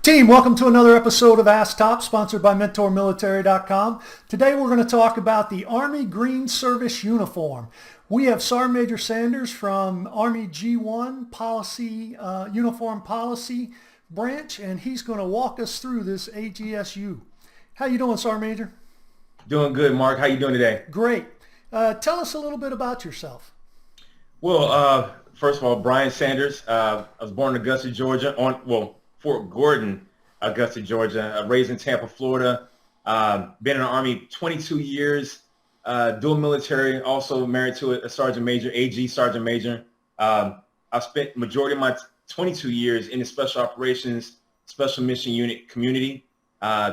Team, welcome to another episode of Ask Top, sponsored by MentorMilitary.com. Today we're going to talk about the Army Green Service Uniform. We have Sergeant Major Sanders from Army G1 Policy, Uniform Policy Branch, and he's going to walk us through this AGSU. How you doing, Sergeant Major? Doing good, Mark. How you doing today? Great. Tell us a little bit about yourself. Well, first of all, Brian Sanders. I was born in Augusta, Georgia, Fort Gordon, Augusta, Georgia. Raised in Tampa, Florida. Been in the Army 22 years, dual military, also married to a Sergeant Major, AG Sergeant Major. I spent majority of my 22 years in the Special Operations, Special Mission Unit community.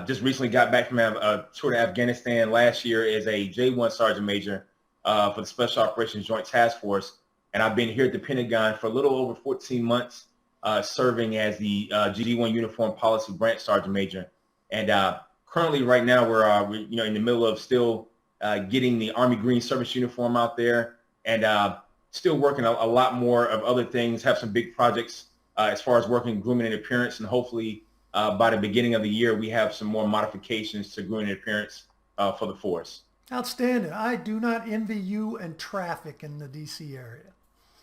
Just recently got back from a tour to Afghanistan last year as a J1 Sergeant Major for the Special Operations Joint Task Force. And I've been here at the Pentagon for a little over 14 months, serving as the G1 Uniform Policy Branch Sergeant Major. And currently right now we're in the middle of still getting the Army Green Service Uniform out there, and still working a lot more of other things, have some big projects as far as working grooming and appearance, and hopefully by the beginning of the year, we have some more modifications to grooming and appearance for the force. Outstanding. I do not envy you and traffic in the D.C. area.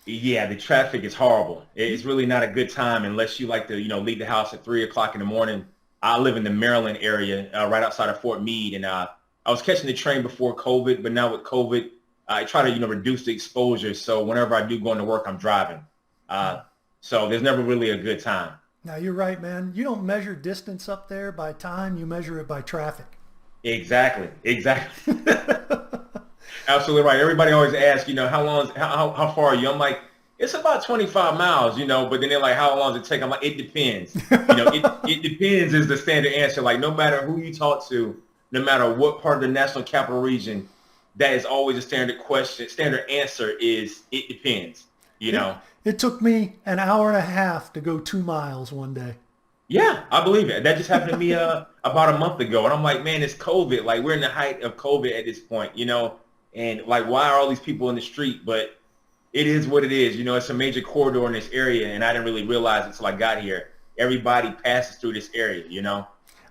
Yeah, the traffic is horrible. It's really not a good time unless you like to, leave the house at 3 o'clock in the morning. I live in the Maryland area, right outside of Fort Meade, and I was catching the train before COVID, but now with COVID, I try to, reduce the exposure. So whenever I do go into work, I'm driving. So there's never really a good time. Now, you're right, man. You don't measure distance up there by time. You measure it by traffic. Exactly. Absolutely right. Everybody always asks, how far are you? I'm like, it's about 25 miles, but then they're like, how long does it take? I'm like, it depends. It depends is the standard answer. Like, no matter who you talk to, no matter what part of the National Capital Region, that is always a standard question. Standard answer is, it depends, It took me an hour and a half to go 2 miles one day. Yeah, I believe it. That just happened to me about a month ago. And I'm like, man, it's COVID. Like, we're in the height of COVID at this point, and like, why are all these people in the street? But it is what it is. It's a major corridor in this area, and I didn't really realize it until I got here. Everybody passes through this area,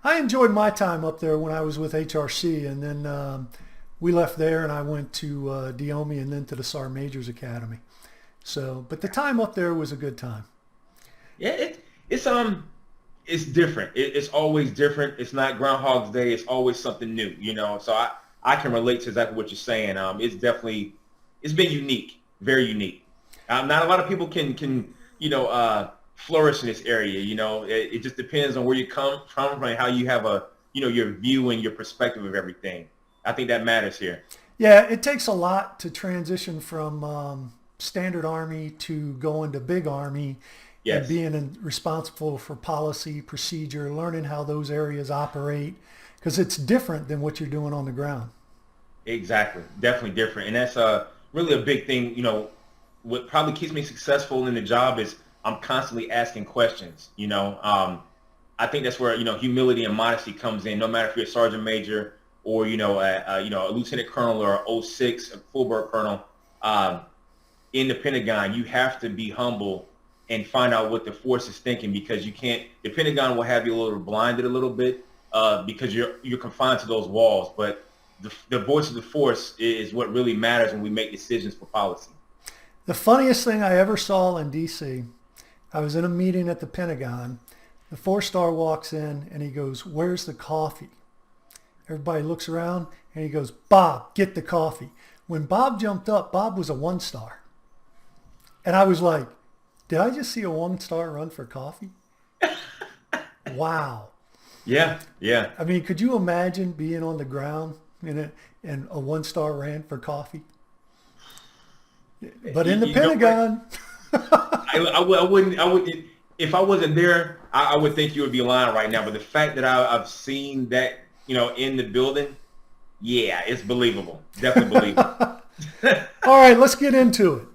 I enjoyed my time up there when I was with HRC, and then we left there and I went to Diomi and then to the Sergeant Major's Academy. So, but the time up there was a good time. Yeah, it's different. It's always different. It's not Groundhog's Day. It's always something new, So I can relate to exactly what you're saying. It's been unique, very unique. Not a lot of people can flourish in this area. It just depends on where you come from and how you have your view and your perspective of everything. I think that matters here. Yeah, it takes a lot to transition from standard Army to going to big Army. Yes. And being responsible for policy, procedure, learning how those areas operate, because it's different than what you're doing on the ground. Exactly. Definitely different. And that's really a big thing. What probably keeps me successful in the job is I'm constantly asking questions. I think that's where, humility and modesty comes in, no matter if you're a sergeant major or, a lieutenant colonel or a 06, a full-bird colonel. In the Pentagon, you have to be humble and find out what the force is thinking, because the Pentagon will have you a little blinded a little bit because you're confined to those walls. But the voice of the force is what really matters when we make decisions for policy. The funniest thing I ever saw in D.C., I was in a meeting at the Pentagon. The 4-star walks in and he goes, "Where's the coffee?" Everybody looks around and he goes, "Bob, get the coffee." When Bob jumped up, Bob was a 1-star. And I was like, did I just see a 1-star run for coffee? Wow. Yeah. I mean, could you imagine being on the ground and a 1-star ran for coffee? But in the Pentagon. I wouldn't. If I wasn't there, I would think you would be lying right now. But the fact that I've seen that, in the building, yeah, it's believable. Definitely believable. All right, let's get into it.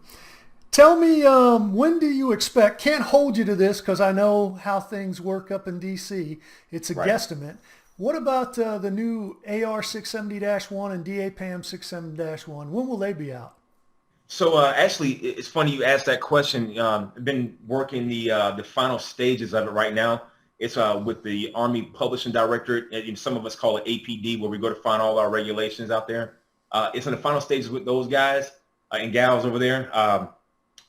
Tell me, when do you expect, can't hold you to this because I know how things work up in D.C. It's a guesstimate. What about the new AR 670-1 and DAPAM 670-1? When will they be out? So actually, it's funny you asked that question. I've been working the final stages of it right now. It's with the Army Publishing Directorate, and some of us call it APD, where we go to find all our regulations out there. It's in the final stages with those guys and gals over there.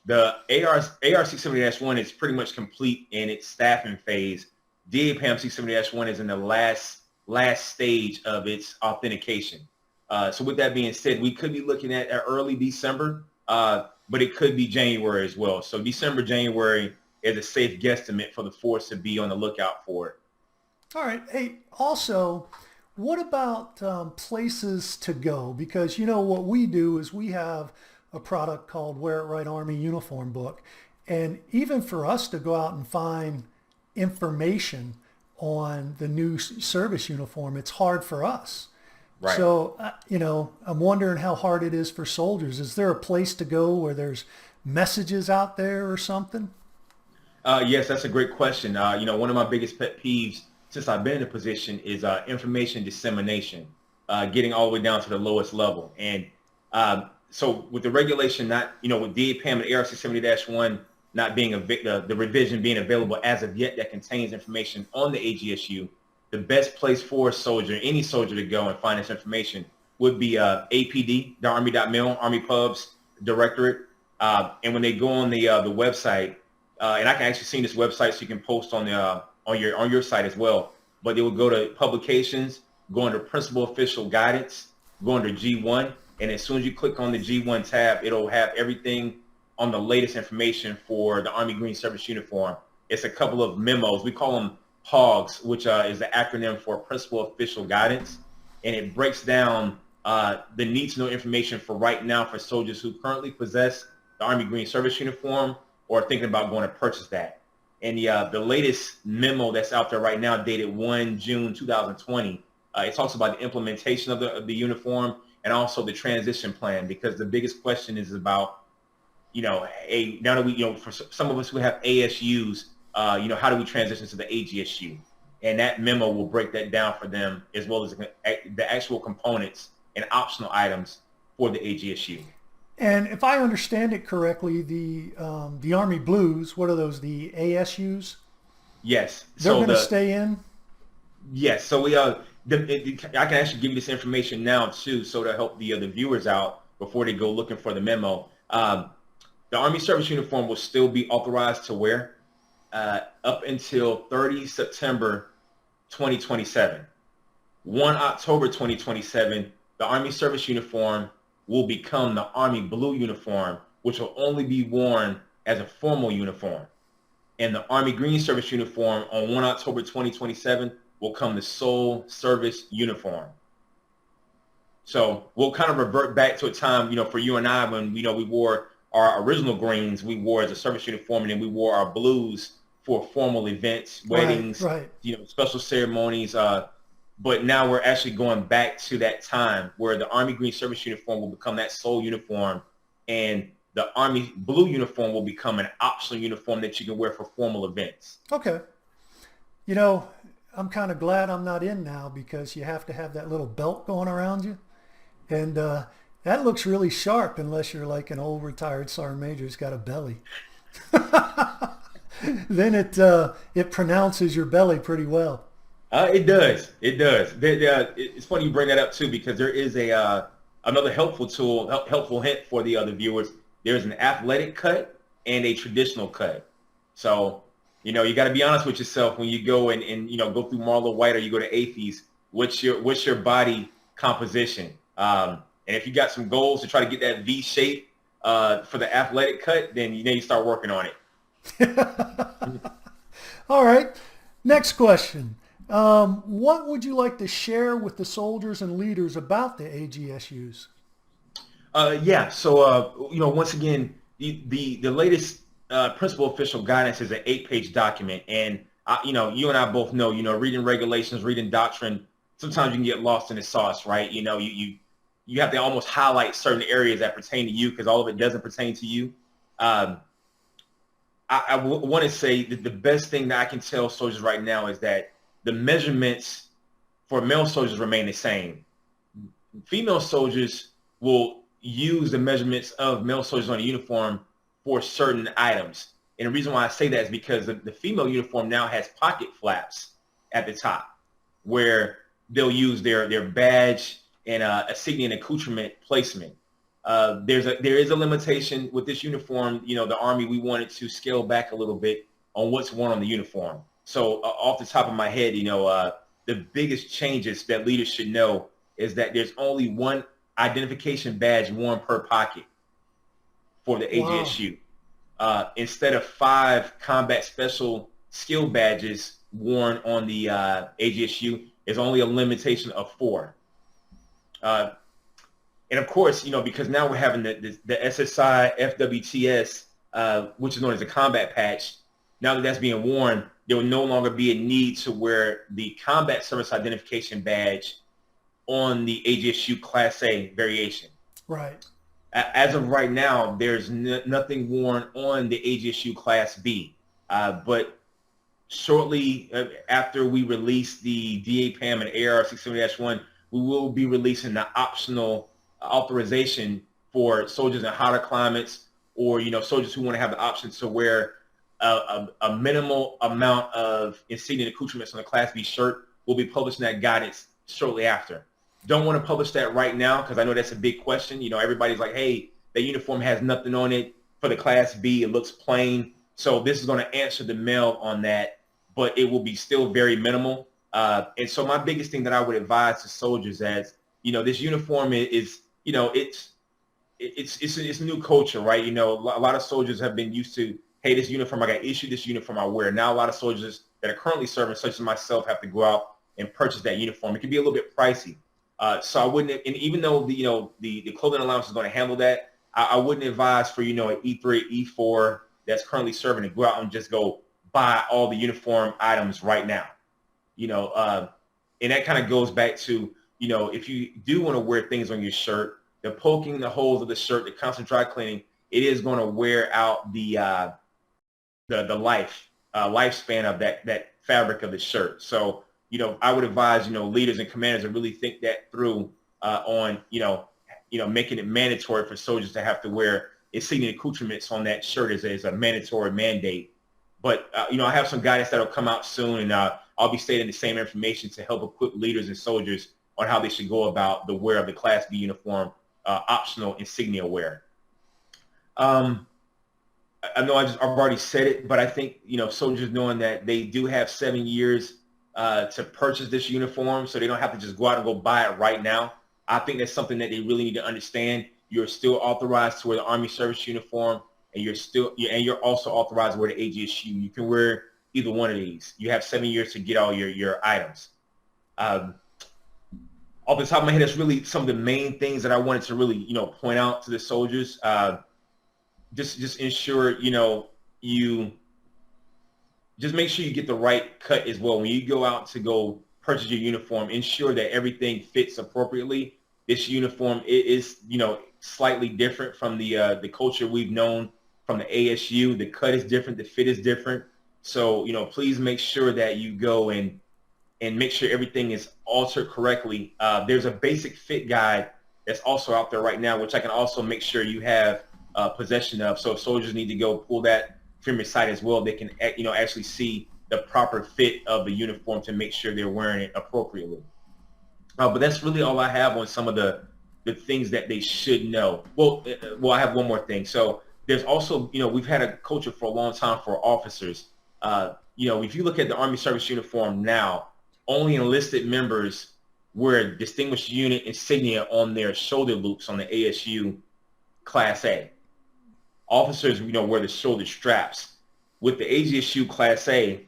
The AR 670-1 is pretty much complete in its staffing phase. DAPAM 670-1 is in the last stage of its authentication. So with that being said, we could be looking at early December, but it could be January as well. So December, January is a safe guesstimate for the force to be on the lookout for it. All right. Hey, also, what about places to go? Because, what we do is we have a product called Wear It Right Army Uniform Book. And even for us to go out and find information on the new service uniform, it's hard for us. Right. So, I'm wondering how hard it is for soldiers. Is there a place to go where there's messages out there or something? Yes, that's a great question. One of my biggest pet peeves since I've been in the position is information dissemination, getting all the way down to the lowest level. And so with the regulation not, with DAPAM and AR 670-1 not being the revision being available as of yet that contains information on the AGSU, the best place for a soldier, any soldier, to go and find this information would be APD, the Army.mil, Army Pubs Directorate. And when they go on the website, and I can actually see this website, so you can post on the on your site as well. But they will go to publications, go under principal official guidance, go under G1, and as soon as you click on the G1 tab, it'll have everything on the latest information for the Army Green Service Uniform. It's a couple of memos. We call them HOGs, which is the acronym for Principal Official Guidance, and it breaks down the need to know information for right now for soldiers who currently possess the Army Green Service Uniform or thinking about going to purchase that. And the latest memo that's out there right now, dated 1 June 2020, it talks about the implementation of the uniform and also the transition plan, because the biggest question is about, now that we, for some of us who have ASUs, how do we transition to the AGSU? And that memo will break that down for them, as well as the actual components and optional items for the AGSU. And if I understand it correctly, the Army Blues, what are those? The ASUs? Yes. They're going to stay in? Yes. So I can actually give you this information now too, so to help the viewers out before they go looking for the memo. The Army Service Uniform will still be authorized to wear up until 30 September 2027. 1 October 2027, the Army Service Uniform will become the Army Blue Uniform, which will only be worn as a formal uniform. And the Army Green Service Uniform on 1 October 2027 will come the sole service uniform. So we'll kind of revert back to a time, for you and I, when, we wore our original greens, we wore as a service uniform, and then we wore our blues for formal events, weddings, right. Special ceremonies. But now we're actually going back to that time where the Army Green Service Uniform will become that sole uniform, and the Army Blue Uniform will become an optional uniform that you can wear for formal events. Okay. I'm kind of glad I'm not in now, because you have to have that little belt going around you. And that looks really sharp unless you're like an old retired sergeant major who's got a belly. Then it pronounces your belly pretty well. It does. It does. It's funny you bring that up too, because there is another helpful tool, helpful hint for the other viewers. There's an athletic cut and a traditional cut. So, you got to be honest with yourself when you go and go through Marlowe White or you go to AAFES. What's your body composition? And if you got some goals to try to get that V shape for the athletic cut, then you start working on it. All right. Next question. What would you like to share with the soldiers and leaders about the AGSUs? Yeah. So, once again, the latest principal official guidance is an 8-page document. And, you and I both know, reading regulations, reading doctrine, sometimes you can get lost in the sauce, right? You have to almost highlight certain areas that pertain to you, because all of it doesn't pertain to you. I want to say that the best thing that I can tell soldiers right now is that the measurements for male soldiers remain the same. Female soldiers will use the measurements of male soldiers on a uniform for certain items. And the reason why I say that is because the female uniform now has pocket flaps at the top where they'll use their badge and insignia and accoutrement placement. There is a limitation with this uniform. The Army, we wanted to scale back a little bit on what's worn on the uniform. So off the top of my head, the biggest changes that leaders should know is that there's only one identification badge worn per pocket for the AGSU. Instead of 5 combat special skill badges worn on the AGSU, is only a limitation of 4. And of course, because now we're having the SSI FWTS, which is known as a combat patch. Now that that's being worn, there will no longer be a need to wear the combat service identification badge on the AGSU Class A variation. Right. As of right now, there's nothing worn on the AGSU Class B. But shortly after we release the DAPAM and AR-670-1, we will be releasing the optional authorization for soldiers in hotter climates, or soldiers who want to have the option to wear a minimal amount of insignia and accoutrements on the Class B shirt. Will be publishing that guidance shortly after. Don't want to publish that right now because I know that's a big question. Everybody's like, hey, that uniform has nothing on it for the Class B. It looks plain. So this is going to answer the mail on that, but it will be still very minimal. And so my biggest thing that I would advise to soldiers as, this uniform is it's a new culture, right? A lot of soldiers have been used to, hey, this uniform, I got issued this uniform I wear. Now a lot of soldiers that are currently serving, such as myself, have to go out and purchase that uniform. It can be a little bit pricey. So I wouldn't, and even though the clothing allowance is going to handle that, I wouldn't advise for, an E3, E4 that's currently serving to go out and just go buy all the uniform items right now. And that kind of goes back to, if you do want to wear things on your shirt, the poking the holes of the shirt, the constant dry cleaning, it is going to wear out the lifespan of that fabric of the shirt. So, I would advise, leaders and commanders to really think that through on, making it mandatory for soldiers to have to wear insignia accoutrements on that shirt as a mandatory mandate. But, I have some guidance that will come out soon, and I'll be stating the same information to help equip leaders and soldiers on how they should go about the wear of the Class B uniform, optional insignia wear. I know I've already said it, but I think, soldiers knowing that they do have 7 years to purchase this uniform, so they don't have to just go out and go buy it right now. I think that's something that they really need to understand. You're still authorized to wear the Army service uniform, and you're also authorized to wear the AGSU. You can wear either one of these. You have 7 years to get all your items. Off the top of my head, that's really some of the main things that I wanted to really, point out to the soldiers. Just ensure, you just make sure you get the right cut as well. When you go out to go purchase your uniform, ensure that everything fits appropriately. This uniform is, slightly different from the culture we've known from the ASU. The cut is different. The fit is different. So, please make sure that you go and make sure everything is altered correctly. There's a basic fit guide that's also out there right now, which I can also make sure you have possession of. So if soldiers need to go pull that from your site as well, they can, actually see the proper fit of the uniform to make sure they're wearing it appropriately. But that's really all I have on some of the things that they should know. Well, I have one more thing. So there's also, we've had a culture for a long time for officers. If you look at the Army service uniform now, only enlisted members wear distinguished unit insignia on their shoulder loops on the ASU Class A. Officers, wear the shoulder straps. With the AGSU Class A,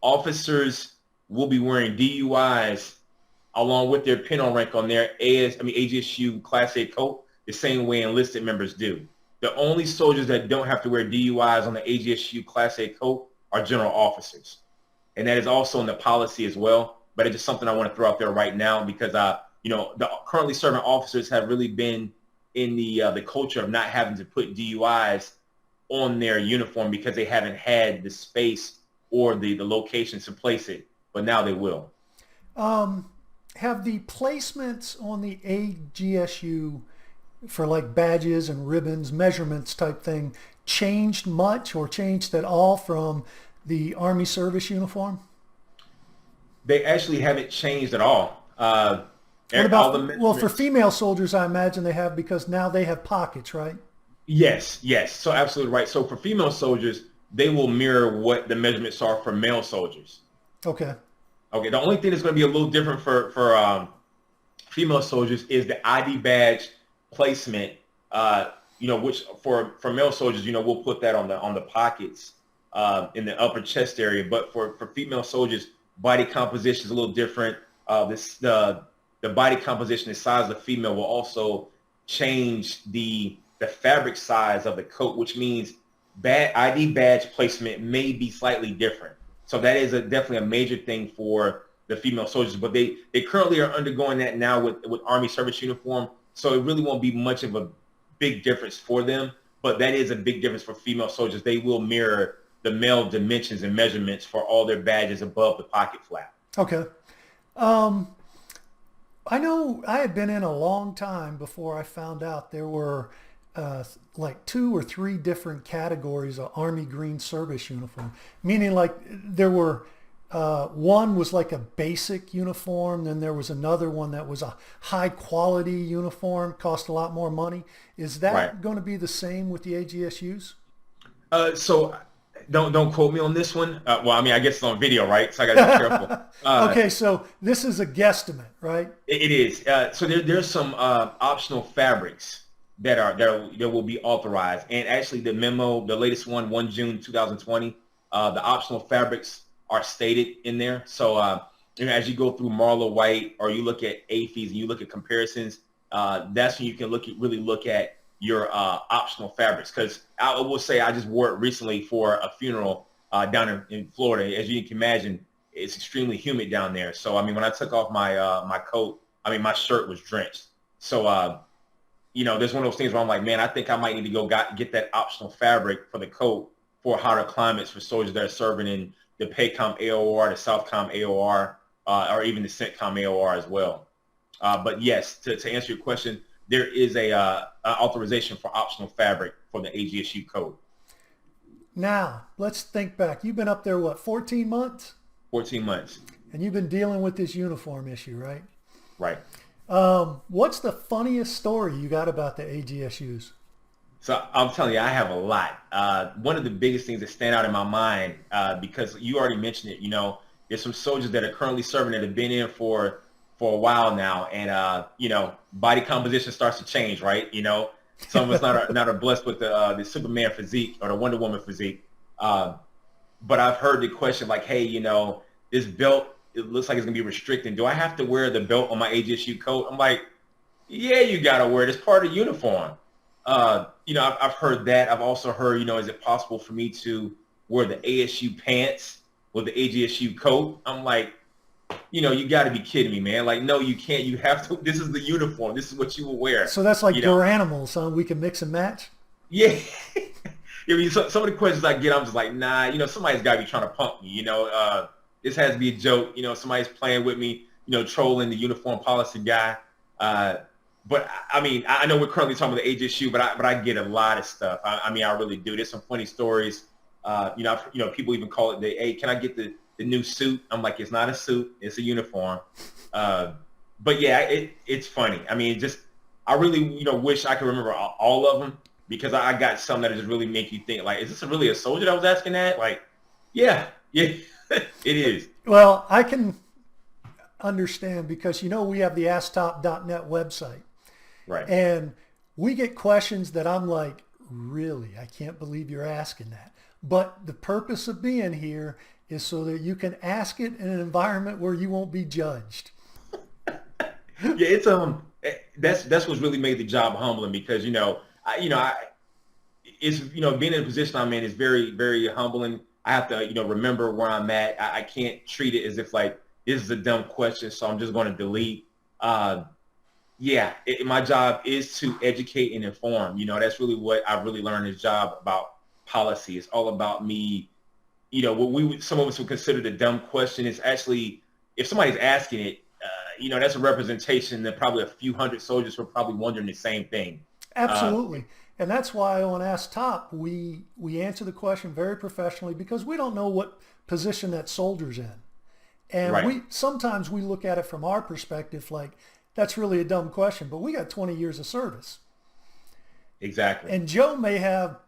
officers will be wearing DUIs along with their pin on rank on their AGSU Class A coat, the same way enlisted members do. The only soldiers that don't have to wear DUIs on the AGSU Class A coat are general officers. And that is also in the policy as well. But it's just something I want to throw out there right now because, the currently serving officers have really been in the culture of not having to put DUIs on their uniform because they haven't had the space or the location to place it. But now they will. Have the placements on the AGSU for like badges and ribbons, measurements type thing, changed much or changed at all from the Army service uniform? They actually haven't changed at all. What All the about, well, for measurements. female soldiers, I imagine they have because now they have pockets, right? Yes, yes. So absolutely right. So for female soldiers, they will mirror what the measurements are for male soldiers. Okay. Okay. The only thing that's going to be a little different for female soldiers is the ID badge placement. Which for male soldiers, we'll put that on the pockets in the upper chest area. But for female soldiers, body composition is a little different. The body composition, the size of the female will also change the fabric size of the coat, which means ID badge placement may be slightly different. So that is definitely a major thing for the female soldiers, but they currently are undergoing that now with Army service uniform. So it really won't be much of a big difference for them, but that is a big difference for female soldiers. They will mirror the male dimensions and measurements for all their badges above the pocket flap. Okay. I know I had been in a long time before I found out there were like 2 or 3 different categories of Army Green Service uniform, meaning like there were one was like a basic uniform, then there was another one that was a high quality uniform, cost a lot more money. Is that Right. going to be the same with the AGSUs? So don't quote me on this one. Well, I mean, I guess it's on video, right? So I got to be careful. Okay, so this is a guesstimate, right? It is. So there's some optional fabrics that will be authorized. And actually the memo, the latest one, 1 June 2020, the optional fabrics are stated in there. So as you go through Marla White or you look at AFES and you look at comparisons, that's when you can really look at your optional fabrics. Because I will say I just wore it recently for a funeral down in Florida. As you can imagine, it's extremely humid down there. So, I mean, when I took off my coat, I mean, my shirt was drenched. So, there's one of those things where I'm like, man, I think I might need to go get that optional fabric for the coat for hotter climates for soldiers that are serving in the PACOM AOR, the SOUTHCOM AOR, or even the CENTCOM AOR as well. But yes, to answer your question, there is a authorization for optional fabric for the AGSU code. Now, let's think back. You've been up there, what, 14 months? 14 months. And you've been dealing with this uniform issue, right? Right. What's the funniest story you got about the AGSUs? So I'm telling you, I have a lot. One of the biggest things that stand out in my mind, because you already mentioned it, there's some soldiers that are currently serving that have been in for a while now, and body composition starts to change, right? Some of us not are blessed with the Superman physique or the Wonder Woman physique, but I've heard the question like, hey, this belt, it looks like it's gonna be restricting. Do I have to wear the belt on my AGSU coat? I'm like, yeah, you gotta wear it. It's part of the uniform. I've heard that. I've also heard, is it possible for me to wear the ASU pants with the AGSU coat? I'm like, you got to be kidding me, man. Like, no, you can't. You have to. This is the uniform. This is what you will wear. So that's like your animals, huh? We can mix and match? Yeah. I mean, some of the questions I get, I'm just like, nah, somebody's got to be trying to pump me. This has to be a joke. Somebody's playing with me, trolling the uniform policy guy. But I mean, I know we're currently talking about the AGSU, but I get a lot of stuff. I mean, I really do. There's some funny stories. People even call it hey, can I get the new suit? I'm like, it's not a suit, it's a uniform. But yeah, it's funny. I mean, I really, wish I could remember all of them, because I got some that just really make you think, like, is this really a soldier that was asking that? Like, yeah, it is. Well, I can understand because, we have the AskTop.net website. Right. And we get questions that I'm like, really? I can't believe you're asking that. But the purpose of being here is so that you can ask it in an environment where you won't be judged. Yeah, it's that's what's really made the job humbling, because it's being in the position I'm in is very, very humbling. I have to remember where I'm at. I can't treat it as if like this is a dumb question, so I'm just going to delete. My job is to educate and inform. That's really what I've really learned in this job about policy. It's all about me. What some of us would consider the dumb question is actually, if somebody's asking it, that's a representation that probably a few hundred soldiers were probably wondering the same thing. Absolutely. And that's why on Ask Top, we answer the question very professionally because we don't know what position that soldier's in. And Right. sometimes we look at it from our perspective like, that's really a dumb question, but we got 20 years of service. Exactly. And Joe may have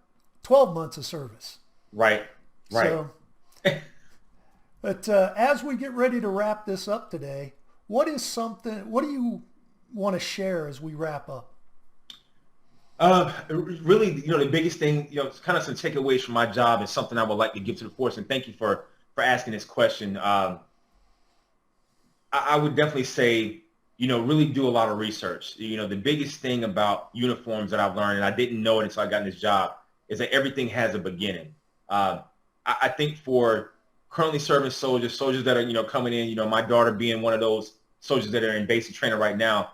12 months of service. Right. Right. So, but as we get ready to wrap this up today, what do you want to share as we wrap up? Really, the biggest thing, it's kind of some takeaways from my job and something I would like to give to the force. And thank you for asking this question. I would definitely say, really do a lot of research. The biggest thing about uniforms that I've learned, and I didn't know it until I got in this job, is that everything has a beginning. I think for currently serving soldiers that are, coming in, my daughter being one of those soldiers that are in basic training right now,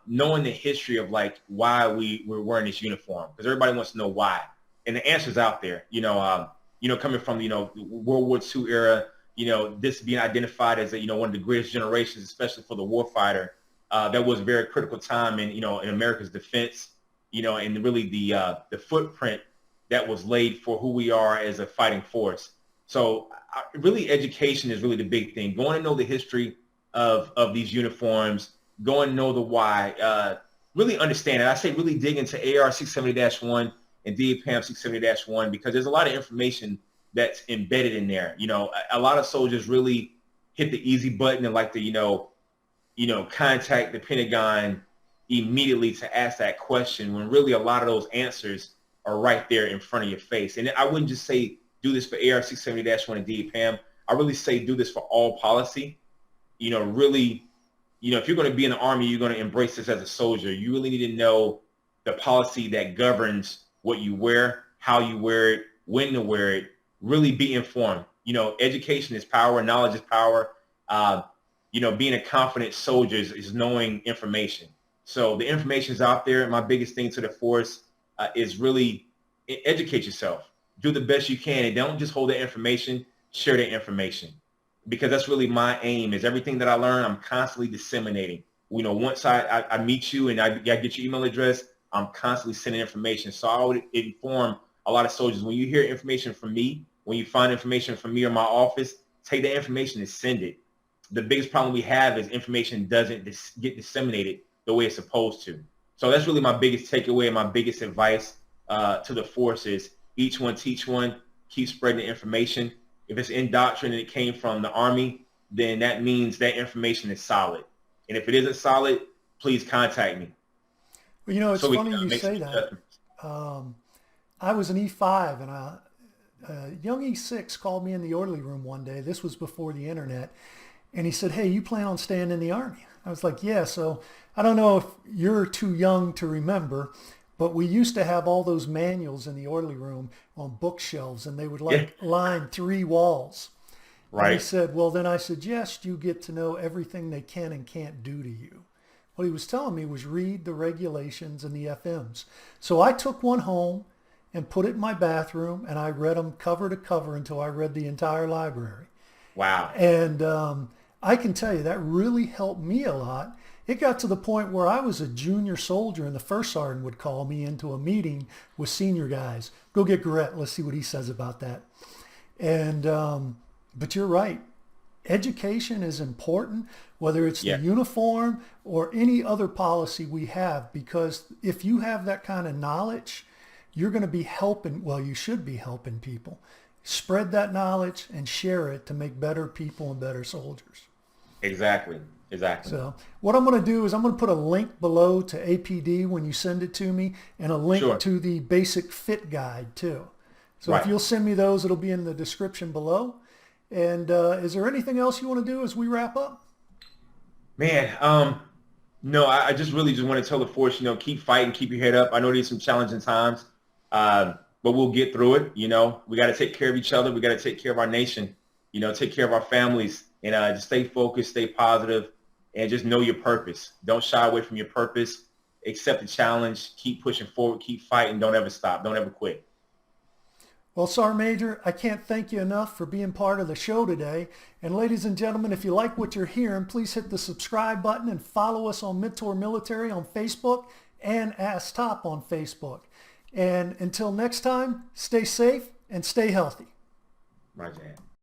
knowing the history of like why we're wearing this uniform, because everybody wants to know why. And the answer's out there, coming from, World War II era, this being identified as one of the greatest generations, especially for the warfighter. That was a very critical time in, in America's defense, and really the footprint that was laid for who we are as a fighting force. So really education is really the big thing. Going to know the history of these uniforms, go and know the why, really understand it. I say really dig into AR 670-1 and DPAM 670-1 because there's a lot of information that's embedded in there. A lot of soldiers really hit the easy button and like to, contact the Pentagon immediately to ask that question when really a lot of those answers are right there in front of your face. And I wouldn't just say do this for AR 670-1 and DPAM. I really say do this for all policy. Really, if you're going to be in the Army, you're going to embrace this as a soldier. You really need to know the policy that governs what you wear, how you wear it, when to wear it. Really be informed. Education is power. Knowledge is power. Being a confident soldier is knowing information. So the information is out there. My biggest thing to the force is really educate yourself. Do the best you can, and don't just hold that information. Share that information. Because that's really my aim is everything that I learn, I'm constantly disseminating. Once I meet you and I get your email address, I'm constantly sending information. So I would inform a lot of soldiers. When you hear information from me, when you find information from me or my office, take that information and send it. The biggest problem we have is information doesn't get disseminated the way it's supposed to. So that's really my biggest takeaway and my biggest advice to the forces. Each one teach one, keep spreading the information. If it's in doctrine and it came from the Army, then that means that information is solid. And if it isn't solid, please contact me. Well, it's funny you say that. I was an E5 and a young E6 called me in the orderly room one day. This was before the internet. And he said, "Hey, you plan on staying in the Army?" I was like, "Yeah." So I don't know if you're too young to remember, but we used to have all those manuals in the orderly room on bookshelves, and they would line 3 walls. Right. And he said, "Well, then I suggest you get to know everything they can and can't do to you." What he was telling me was read the regulations and the FMs. So I took one home and put it in my bathroom, and I read them cover to cover until I read the entire library. Wow. And I can tell you that really helped me a lot. It got to the point where I was a junior soldier and the first sergeant would call me into a meeting with senior guys. Go get Garrett. Let's see what he says about that. And, but you're right. Education is important, whether it's the uniform or any other policy we have, because if you have that kind of knowledge, you're going to be helping, well, you should be helping people. Spread that knowledge and share it to make better people and better soldiers. Exactly. So what I'm going to do is I'm going to put a link below to APD when you send it to me, and a link to the basic fit guide too. So if you'll send me those, it'll be in the description below. And is there anything else you want to do as we wrap up? Man, no, I just really just want to tell the force, keep fighting, keep your head up. I know there's some challenging times, but we'll get through it. We got to take care of each other. We got to take care of our nation, take care of our families, and just stay focused, stay positive, and just know your purpose. Don't shy away from your purpose. Accept the challenge. Keep pushing forward. Keep fighting. Don't ever stop. Don't ever quit. Well, Sergeant Major, I can't thank you enough for being part of the show today. And ladies and gentlemen, if you like what you're hearing, please hit the subscribe button and follow us on Mentor Military on Facebook and Ask Top on Facebook. And until next time, stay safe and stay healthy. Right, Jan.